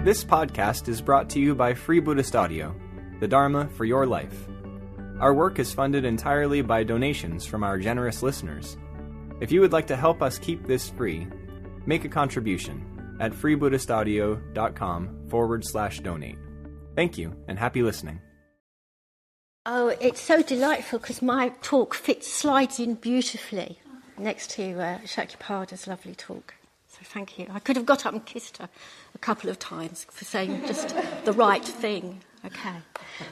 This podcast is brought to you by Free Buddhist Audio, the Dharma for your life. Our work is funded entirely by donations from our generous listeners. If you would like to help us keep this free, make a contribution at freebuddhistaudio.com/donate. Thank you, and happy listening. Oh, it's so delightful because my talk slides in beautifully next to Shakyapada's lovely talk. So thank you. I could have got up and kissed her a couple of times for saying just the right thing. Okay.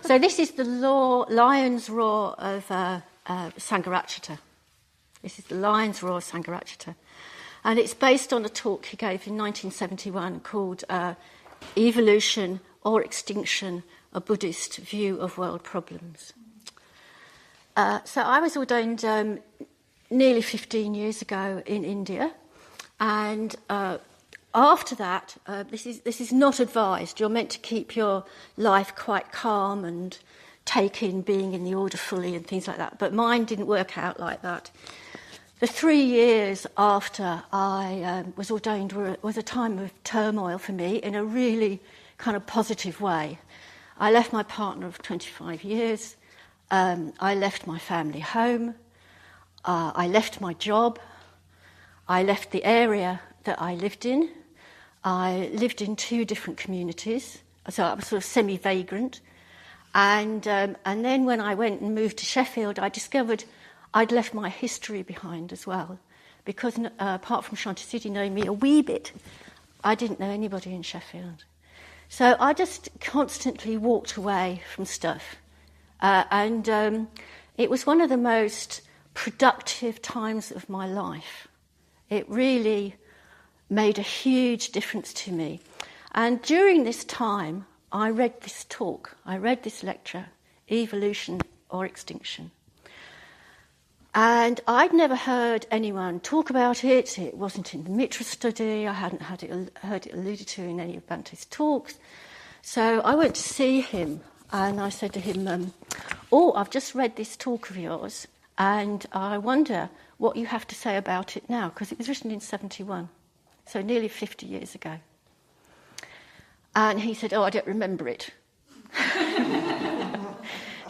So this is the Lion's Roar of Sangharakshita. This is the Lion's Roar of Sangharakshita. And it's based on a talk he gave in 1971 called Evolution or Extinction, a Buddhist View of World Problems. So I was ordained nearly 15 years ago in India. And after that, this is not advised. You're meant to keep your life quite calm and take in being in the order fully and things like that. But mine didn't work out like that. The 3 years after I was ordained was a time of turmoil for me in a really kind of positive way. I left my partner of 25 years. I left my family home. I left my job. I left the area that I lived in. I lived in 2 different communities, so I was sort of semi-vagrant. And then when I went and moved to Sheffield, I discovered I'd left my history behind as well, because apart from Shanti Siddhi knowing me a wee bit, I didn't know anybody in Sheffield. So I just constantly walked away from stuff. And it was one of the most productive times of my life. It really made a huge difference to me. And during this time, I read this talk, I read this lecture, Evolution or Extinction. And I'd never heard anyone talk about it. It wasn't in the Mitra study. I hadn't heard it alluded to in any of Bante's talks. So I went to see him, and I said to him, I've just read this talk of yours, and I wonder what you have to say about it now, because it was written in 71, so nearly 50 years ago. And he said, I don't remember it.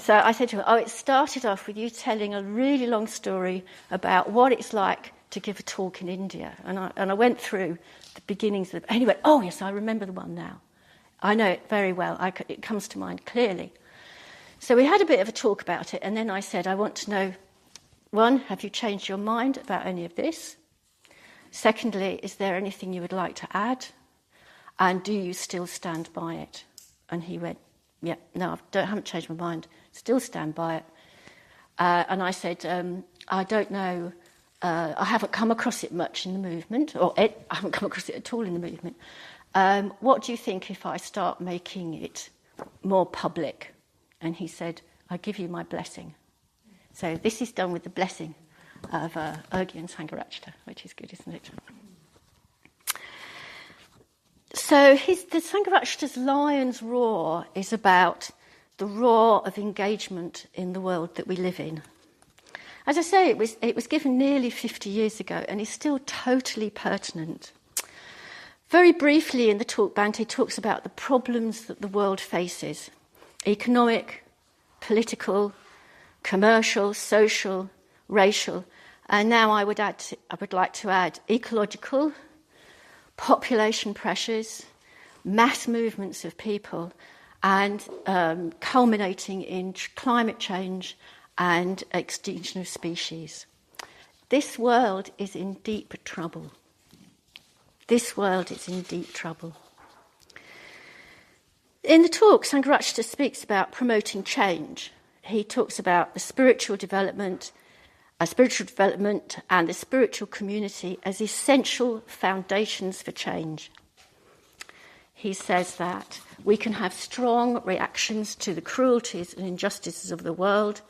So I said to him, it started off with you telling a really long story about what it's like to give a talk in India. And I went through the beginnings of it. And he went, yes, I remember the one now. I know it very well. It comes to mind clearly. So we had a bit of a talk about it, and then I said, I want to know, 1, have you changed your mind about any of this? Secondly, is there anything you would like to add? And do you still stand by it? And he went, yeah, no, I haven't changed my mind. Still stand by it. And I said, I don't know, I haven't come across it much in the movement, I haven't come across it at all in the movement. What do you think if I start making it more public? And he said, I give you my blessing. So this is done with the blessing of Urgyen Sangharakshita, which is good, isn't it? So the Sangharakshita's Lion's Roar is about the roar of engagement in the world that we live in. As I say, it was given nearly 50 years ago and is still totally pertinent. Very briefly in the talk, Bante talks about the problems that the world faces: economic, political, commercial, social, racial, and now I would like to add ecological, population pressures, mass movements of people, and culminating in climate change and extinction of species. This world is in deep trouble. This world is in deep trouble. In the talk, Sangharakshita speaks about promoting change. He talks about the spiritual development and the spiritual community as essential foundations for change. He says that we can have strong reactions to the cruelties and injustices of the world,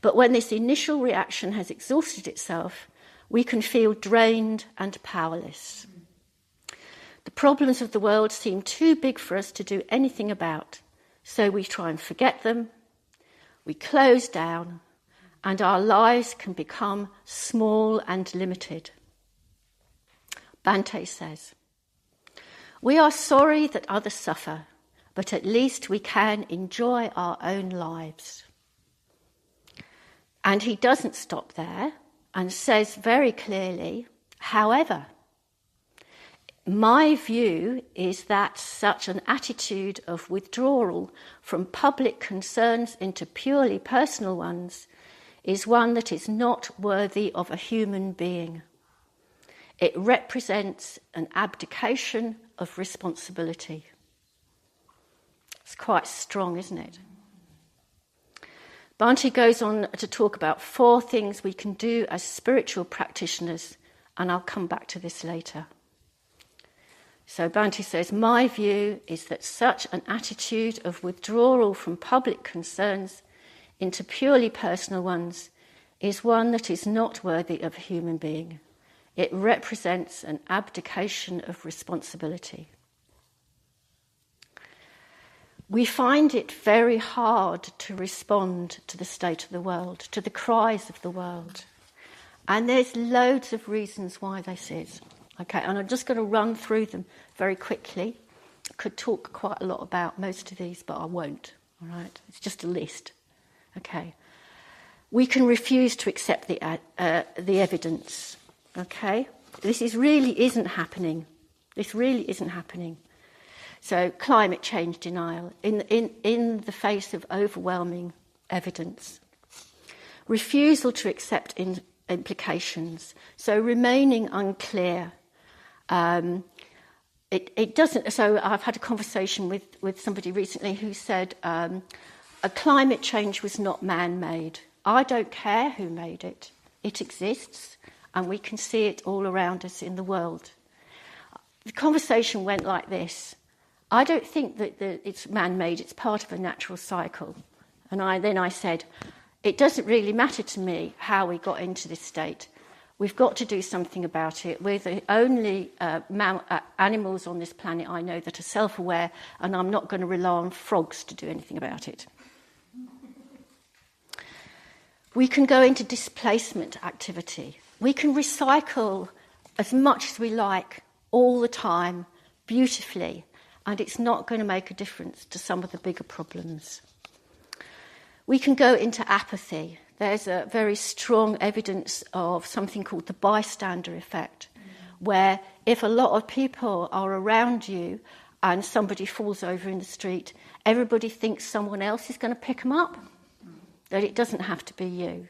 but when this initial reaction has exhausted itself, we can feel drained and powerless. The problems of the world seem too big for us to do anything about, so we try and forget them, we close down, and our lives can become small and limited. Bante says, We are sorry that others suffer, but at least we can enjoy our own lives. And he doesn't stop there and says very clearly, however, my view is that such an attitude of withdrawal from public concerns into purely personal ones is one that is not worthy of a human being. It represents an abdication of responsibility. It's quite strong, isn't it? Bhante goes on to talk about 4 things we can do as spiritual practitioners, and I'll come back to this later. So Bhante says, my view is that such an attitude of withdrawal from public concerns into purely personal ones is one that is not worthy of a human being. It represents an abdication of responsibility. We find it very hard to respond to the state of the world, to the cries of the world. And there's loads of reasons why this is. Okay, and I'm just going to run through them very quickly. I could talk quite a lot about most of these, but I won't. All right, it's just a list. Okay, we can refuse to accept the evidence. Okay, this really isn't happening. This really isn't happening. So climate change denial in the face of overwhelming evidence. Refusal to accept implications. So remaining unclear. It doesn't. So I've had a conversation with somebody recently who said a climate change was not man-made. I don't care who made it. It exists, and we can see it all around us in the world. The conversation went like this. I don't think that it's man-made. It's part of a natural cycle. And I said, it doesn't really matter to me how we got into this state. We've got to do something about it. We're the only animals on this planet I know that are self-aware, and I'm not going to rely on frogs to do anything about it. We can go into displacement activity. We can recycle as much as we like all the time, beautifully, and it's not going to make a difference to some of the bigger problems. We can go into apathy. There's a very strong evidence of something called the bystander effect, where if a lot of people are around you and somebody falls over in the street, everybody thinks someone else is going to pick them up, that it doesn't have to be you.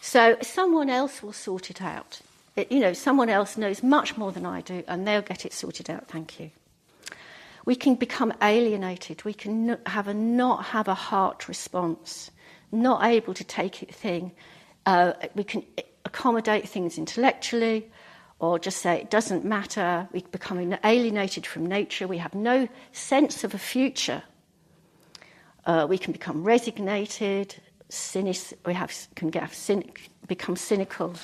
So someone else will sort it out. Someone else knows much more than I do, and they'll get it sorted out, thank you. We can become alienated. We can not have a heart response, not able to take it thing. We can accommodate things intellectually, or just say it doesn't matter. We become alienated from nature. We have no sense of a future. We can become resignated, become cynical.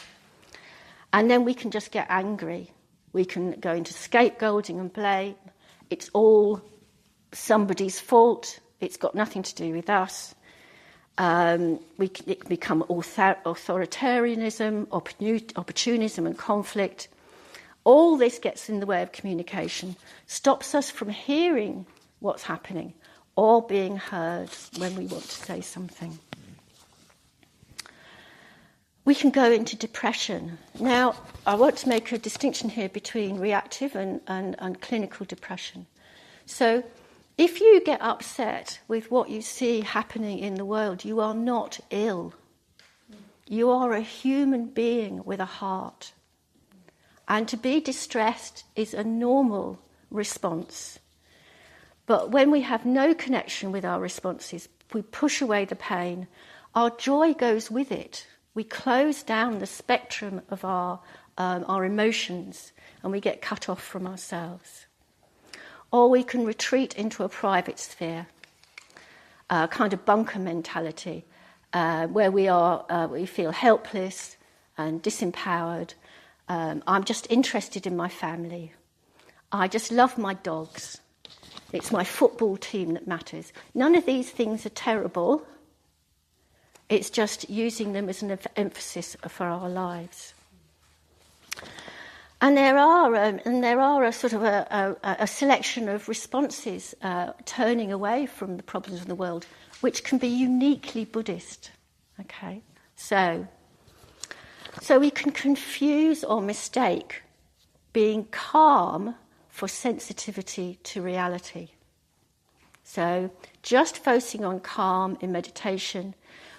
And then we can just get angry. We can go into scapegoating and blame. It's all somebody's fault. It's got nothing to do with us. It can become authoritarianism, opportunism and conflict. All this gets in the way of communication, stops us from hearing what's happening or being heard when we want to say something. We can go into depression. Now, I want to make a distinction here between reactive and clinical depression. So, if you get upset with what you see happening in the world, you are not ill. You are a human being with a heart. And to be distressed is a normal response. But when we have no connection with our responses, we push away the pain, our joy goes with it. We close down the spectrum of our emotions, and we get cut off from ourselves. Or we can retreat into a private sphere, a kind of bunker mentality, where we feel helpless and disempowered. I'm just interested in my family. I just love my dogs. It's my football team that matters. None of these things are terrible. It's just using them as an emphasis for our lives. And there are a sort of a selection of responses turning away from the problems of the world, which can be uniquely Buddhist. Okay, so we can confuse or mistake being calm for sensitivity to reality. So just focusing on calm in meditation,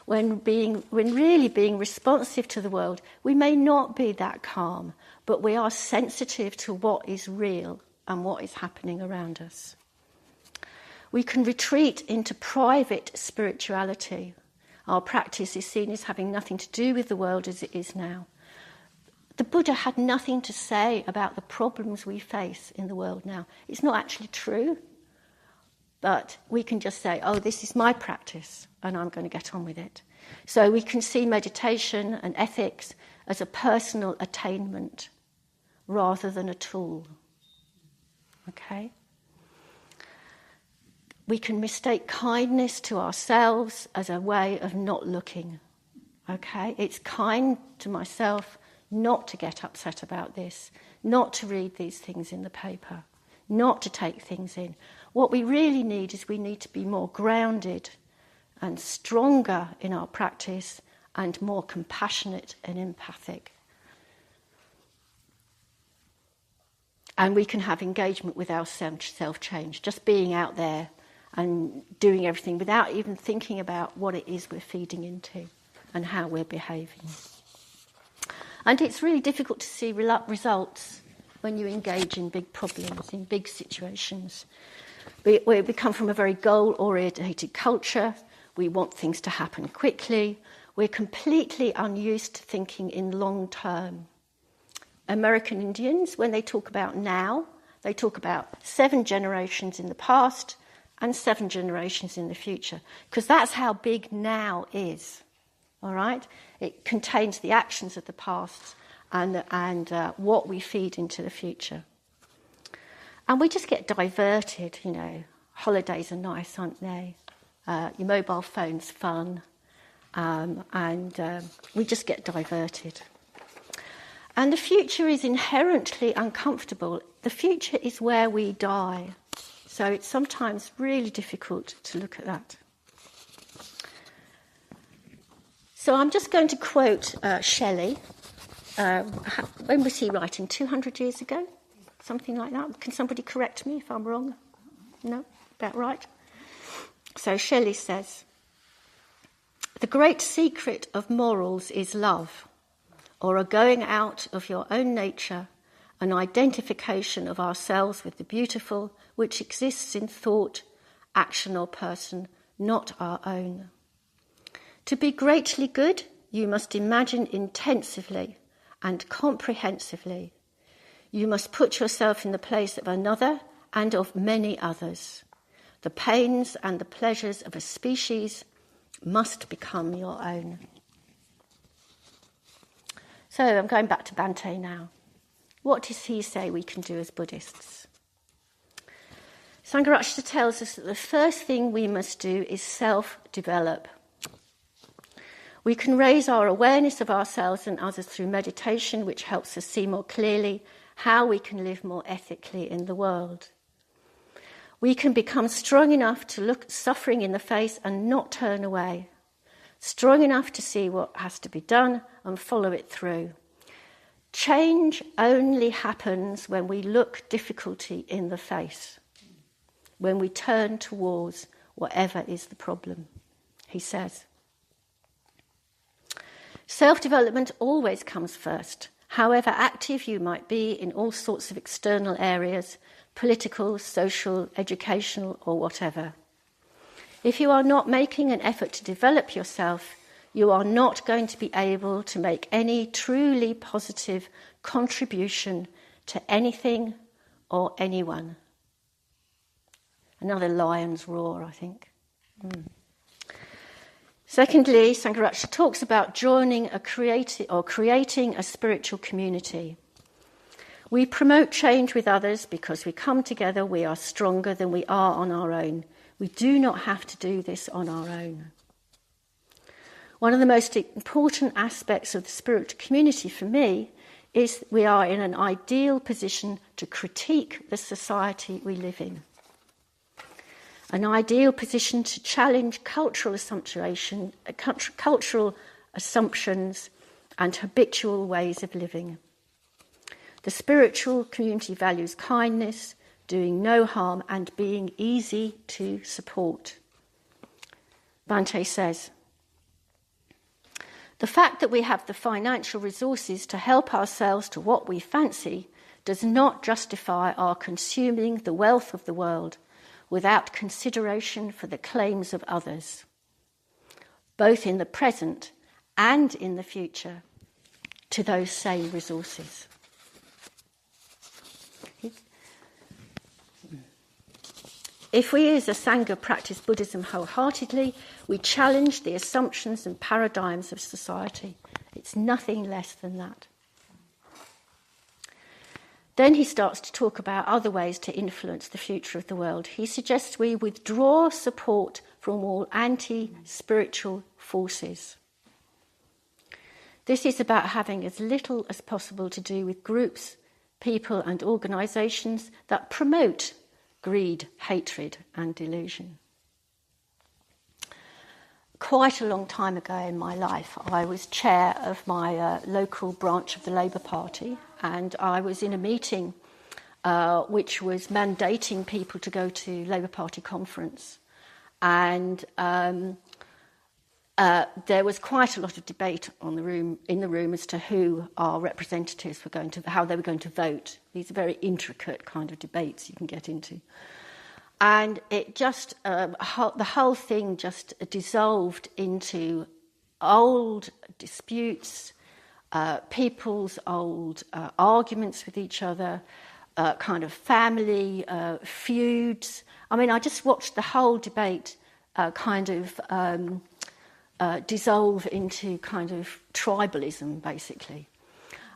when really being responsive to the world, we may not be that calm, but we are sensitive to what is real and what is happening around us. We can retreat into private spirituality. Our practice is seen as having nothing to do with the world as it is now. The Buddha had nothing to say about the problems we face in the world now. It's not actually true, but we can just say, oh, this is my practice, and I'm going to get on with it. So we can see meditation and ethics as a personal attainment rather than a tool. Okay? We can mistake kindness to ourselves as a way of not looking. Okay? It's kind to myself not to get upset about this, not to read these things in the paper, not to take things in. What we really need is we need to be more grounded and stronger in our practice and more compassionate and empathic. And we can have engagement with our self-change, just being out there and doing everything without even thinking about what it is we're feeding into and how we're behaving. And it's really difficult to see results when you engage in big problems, in big situations. We come from a very goal-oriented culture. We want things to happen quickly. We're completely unused to thinking in long term. American Indians, when they talk about now, they talk about 7 generations in the past and 7 generations in the future, because that's how big now is. All right? It contains the actions of the past and what we feed into the future. And we just get diverted, you know. Holidays are nice, aren't they? Your mobile phone's fun. We just get diverted. And the future is inherently uncomfortable. The future is where we die. So it's sometimes really difficult to look at that. So I'm just going to quote Shelley. When was he writing? 200 years ago? Something like that. Can somebody correct me if I'm wrong? No? About right? So Shelley says, "The great secret of morals is love, or a going out of your own nature, an identification of ourselves with the beautiful, which exists in thought, action or person, not our own. To be greatly good, you must imagine intensively and comprehensively. You must put yourself in the place of another and of many others. The pains and the pleasures of a species must become your own." So I'm going back to Bhante now. What does he say we can do as Buddhists? Sangharakshita tells us that the first thing we must do is self-develop. We can raise our awareness of ourselves and others through meditation, which helps us see more clearly how we can live more ethically in the world. We can become strong enough to look suffering in the face and not turn away, strong enough to see what has to be done and follow it through. Change only happens when we look difficulty in the face, when we turn towards whatever is the problem, he says. Self-development always comes first, however active you might be in all sorts of external areas, political, social, educational, or whatever. If you are not making an effort to develop yourself, you are not going to be able to make any truly positive contribution to anything or anyone. Another lion's roar, I think. Secondly, Sangharakshita talks about joining creating a spiritual community. We promote change with others because we come together, we are stronger than we are on our own. We do not have to do this on our own. One of the most important aspects of the spiritual community for me we are in an ideal position to critique the society we live in. An ideal position to challenge cultural assumptions and habitual ways of living. The spiritual community values kindness, doing no harm, and being easy to support. Bhante says, the fact that we have the financial resources to help ourselves to what we fancy does not justify our consuming the wealth of the world without consideration for the claims of others, both in the present and in the future, to those same resources. If we as a Sangha practice Buddhism wholeheartedly, we challenge the assumptions and paradigms of society. It's nothing less than that. Then he starts to talk about other ways to influence the future of the world. He suggests we withdraw support from all anti-spiritual forces. This is about having as little as possible to do with groups, people and organisations that promote greed, hatred and delusion. Quite a long time ago in my life, I was chair of my local branch of the Labour Party, and I was in a meeting which was mandating people to go to Labour Party conference. And there was quite a lot of debate in the room as to who our representatives were going to, how they were going to vote. These are very intricate kind of debates you can get into. And it just, the whole thing just dissolved into old disputes, people's old arguments with each other, kind of family feuds. I mean, I just watched the whole debate dissolve into kind of tribalism, basically.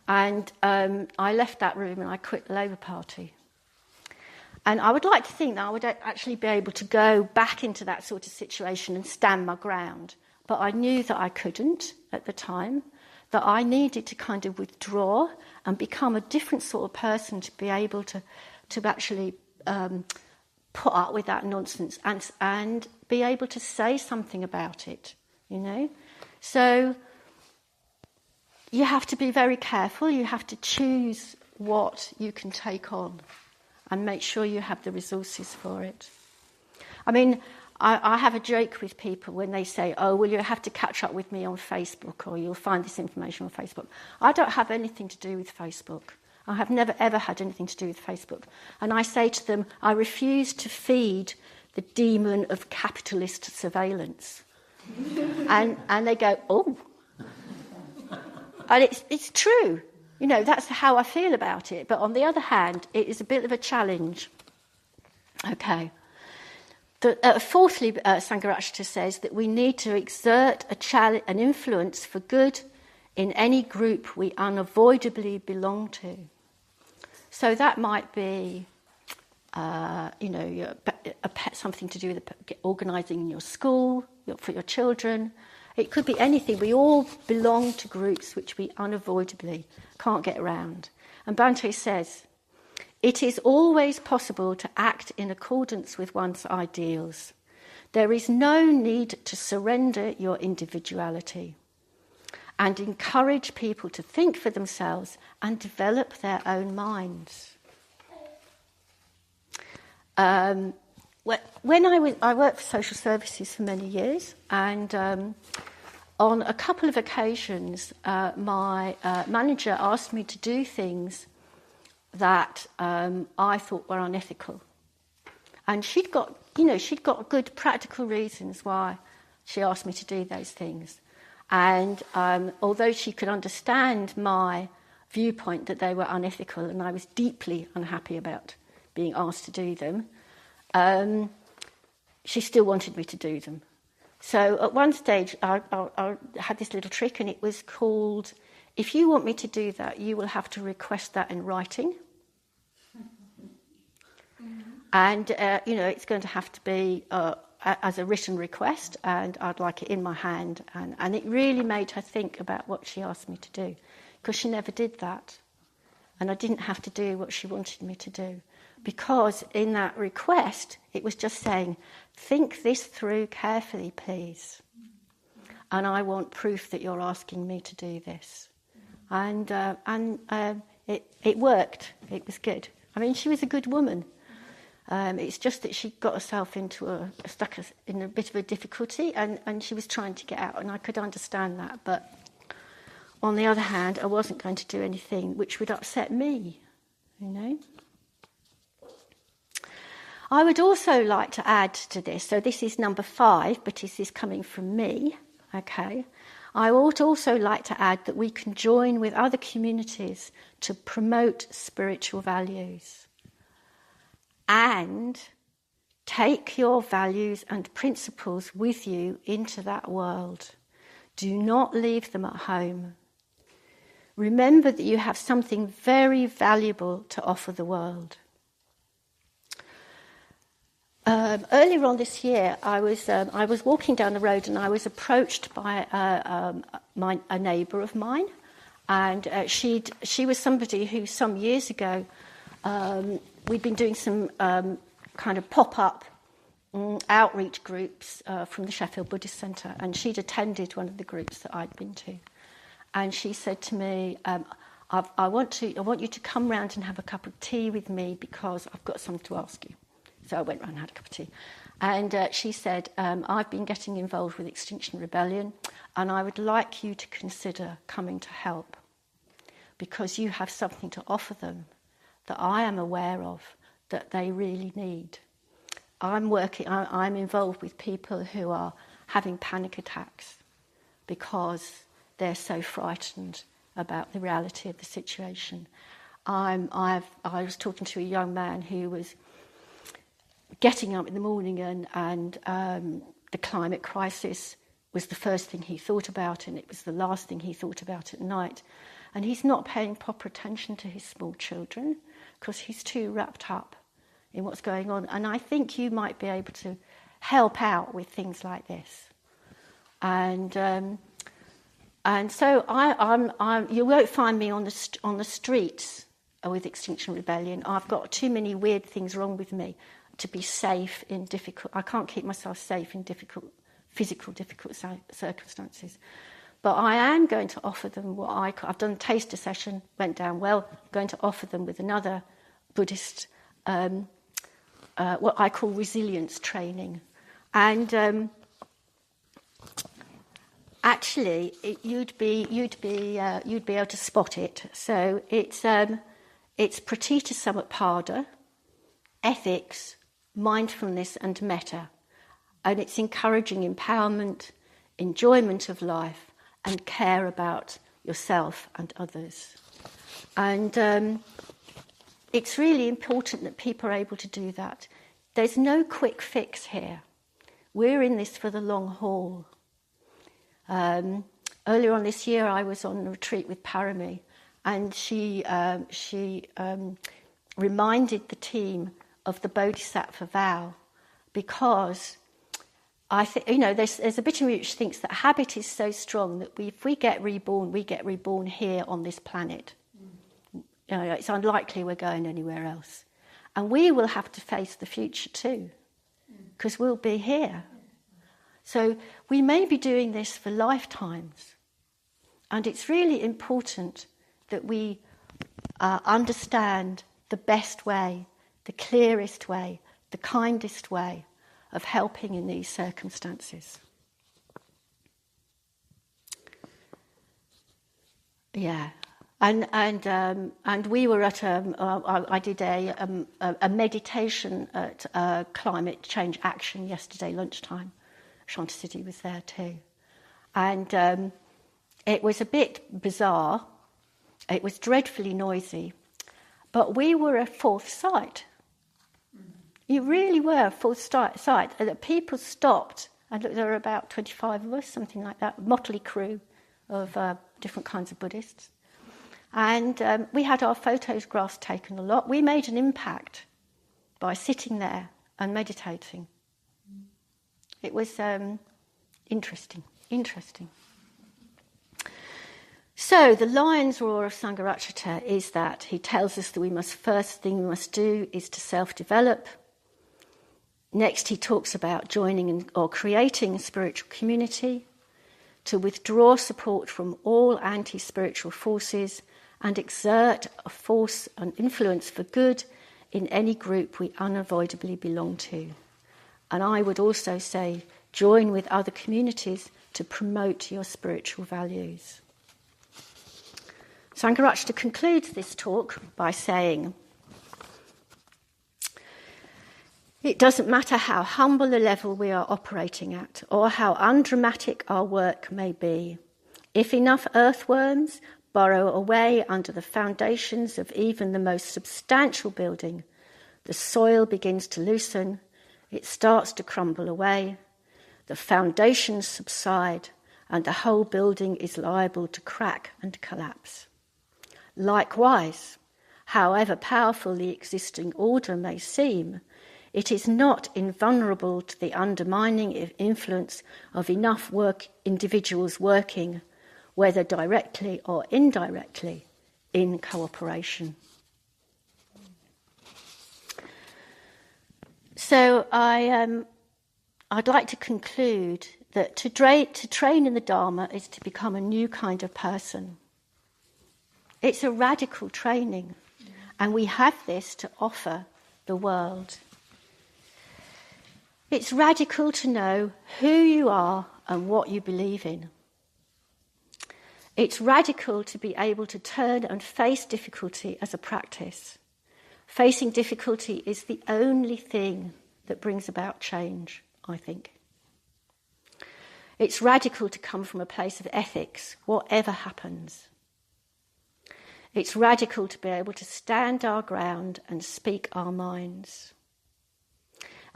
And I left that room and I quit the Labour Party. And I would like to think that I would actually be able to go back into that sort of situation and stand my ground. But I knew that I couldn't at the time, that I needed to kind of withdraw and become a different sort of person to be able to actually put up with that nonsense and be able to say something about it, you know. So you have to be very careful. You have to choose what you can take on and make sure you have the resources for it. I mean, I have a joke with people when they say, oh, well, you have to catch up with me on Facebook or you'll find this information on Facebook. I don't have anything to do with Facebook. I have never, ever had anything to do with Facebook. And I say to them, I refuse to feed the demon of capitalist surveillance. and they go, oh. And it's true. You know, that's how I feel about it. But on the other hand, it is a bit of a challenge. Okay. Fourthly, Sangharakshita says that we need to exert an influence for good in any group we unavoidably belong to. So that might be, something to do with organising your school, for your children. It could be anything. We all belong to groups which we unavoidably can't get around. And Bhante says, it is always possible to act in accordance with one's ideals. There is no need to surrender your individuality and encourage people to think for themselves and develop their own minds. When I worked for social services for many years, and on a couple of occasions, my manager asked me to do things that I thought were unethical. And she'd got good practical reasons why she asked me to do those things. And although she could understand my viewpoint that they were unethical and I was deeply unhappy about being asked to do them, she still wanted me to do them. So at one stage, I had this little trick, and it was called, if you want me to do that, you will have to request that in writing. And, it's going to have to be as a written request, and I'd like it in my hand. And it really made her think about what she asked me to do, because she never did that. and I didn't have to do what she wanted me to do. Because in that request, it was just saying, think this through carefully, please. And I want proof that you're asking me to do this. And it worked. It was good. I mean, she was a good woman. It's just that she got herself into stuck in a bit of a difficulty, and she was trying to get out, and I could understand that. But on the other hand, I wasn't going to do anything which would upset me, you know. I would also like to add to this, so this is number 5, but this is coming from me, okay. I would also like to add that we can join with other communities to promote spiritual values and take your values and principles with you into that world. Do not leave them at home. Remember that you have something very valuable to offer the world. Earlier on this year, I was walking down the road and I was approached by a neighbour of mine, and she was somebody who some years ago we'd been doing some kind of pop-up outreach groups from the Sheffield Buddhist Centre, and she'd attended one of the groups that I'd been to, and she said to me, I want you to come round and have a cup of tea with me because I've got something to ask you. So I went round and had a cup of tea. And she said, I've been getting involved with Extinction Rebellion, and I would like you to consider coming to help because you have something to offer them that I am aware of that they really need. I'm involved with people who are having panic attacks because they're so frightened about the reality of the situation. I was talking to a young man who was getting up in the morning and the climate crisis was the first thing he thought about, and it was the last thing he thought about at night. And he's not paying proper attention to his small children because he's too wrapped up in what's going on. And I think you might be able to help out with things like this. And so you won't find me on the streets with Extinction Rebellion. I've got too many weird things wrong with me to be safe in difficult... I can't keep myself safe in difficult circumstances. But I am going to offer them what I've done a taster session, went down well, I'm going to offer them with another Buddhist, what I call resilience training. And actually, you'd be able to spot it. So it's Pratitya Samutpada, ethics, mindfulness and metta, and it's encouraging empowerment, enjoyment of life and care about yourself and others. And it's really important that people are able to do that. There's no quick fix here. We're in this for the long haul. Earlier on this year I was on a retreat with Parami, and she reminded the team of the Bodhisattva vow, because I think, there's a bit of me which thinks that habit is so strong that if we get reborn here on this planet. It's unlikely we're going anywhere else. And we will have to face the future too, because we'll be here. So we may be doing this for lifetimes. And it's really important that we understand the best way, the clearest way, the kindest way of helping in these circumstances. Yeah, and we were at I did a meditation at Climate Change Action yesterday lunchtime. Shantasiddhi was there too, and it was a bit bizarre. It was dreadfully noisy, but we were a fourth site. You really were a fourth site. People stopped, and there were about 25 of us, something like that, a motley crew of different kinds of Buddhists. And we had our photographs taken a lot. We made an impact by sitting there and meditating. It was interesting. So the lion's roar of Sangharakshita is that he tells us that first thing we must do is to self-develop. Next, he talks about joining or creating a spiritual community, to withdraw support from all anti-spiritual forces and exert a force and influence for good in any group we unavoidably belong to. And I would also say, join with other communities to promote your spiritual values. Sangharakshita concludes this talk by saying, it doesn't matter how humble a level we are operating at or how undramatic our work may be. If enough earthworms burrow away under the foundations of even the most substantial building, the soil begins to loosen, it starts to crumble away, the foundations subside, and the whole building is liable to crack and collapse. Likewise, however powerful the existing order may seem, it is not invulnerable to the undermining influence of enough individuals working, whether directly or indirectly, in cooperation. So I'd like to conclude that to train in the Dharma is to become a new kind of person. It's a radical training, and we have this to offer the world. It's radical to know who you are and what you believe in. It's radical to be able to turn and face difficulty as a practice. Facing difficulty is the only thing that brings about change, I think. It's radical to come from a place of ethics, whatever happens. It's radical to be able to stand our ground and speak our minds.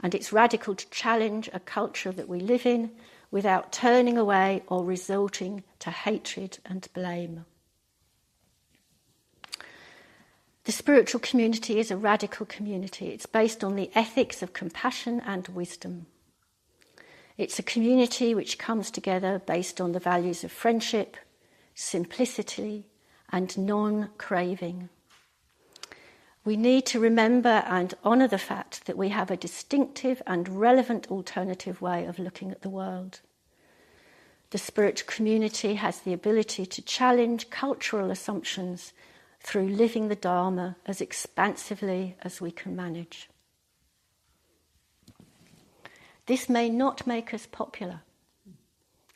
And it's radical to challenge a culture that we live in without turning away or resorting to hatred and blame. The spiritual community is a radical community. It's based on the ethics of compassion and wisdom. It's a community which comes together based on the values of friendship, simplicity, and non-craving. We need to remember and honour the fact that we have a distinctive and relevant alternative way of looking at the world. The spiritual community has the ability to challenge cultural assumptions through living the Dharma as expansively as we can manage. This may not make us popular.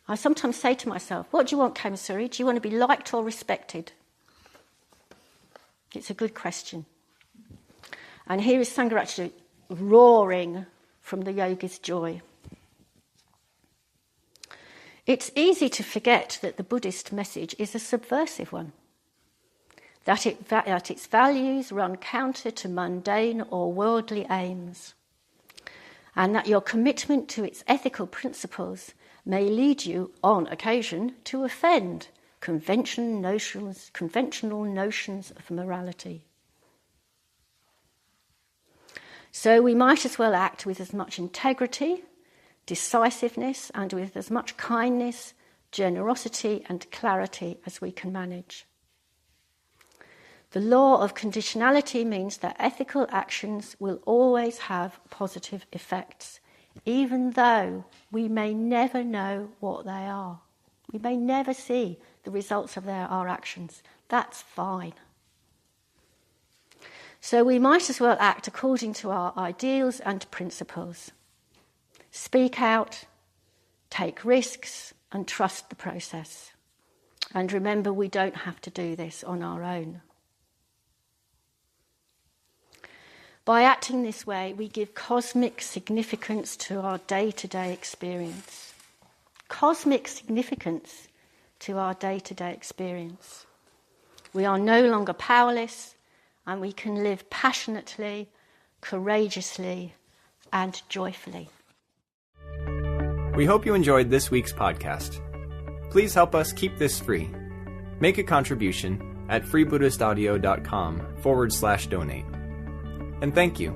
I sometimes say to myself, what do you want, Khemasuri? Do you want to be liked or respected? It's a good question. And here is Sangharakshita roaring from the yogi's joy. It's easy to forget that the Buddhist message is a subversive one, that its values run counter to mundane or worldly aims, and that your commitment to its ethical principles may lead you, on occasion, to offend conventional notions of morality. So we might as well act with as much integrity, decisiveness, and with as much kindness, generosity, and clarity as we can manage. The law of conditionality means that ethical actions will always have positive effects, even though we may never know what they are. We may never see the results of our actions. That's fine. So we might as well act according to our ideals and principles. Speak out, take risks, and trust the process. And remember, we don't have to do this on our own. By acting this way, we give cosmic significance to our day-to-day experience. Cosmic significance to our day-to-day experience. We are no longer powerless, and we can live passionately, courageously, and joyfully. We hope you enjoyed this week's podcast. Please help us keep this free. Make a contribution at freebuddhistaudio.com/donate. And thank you.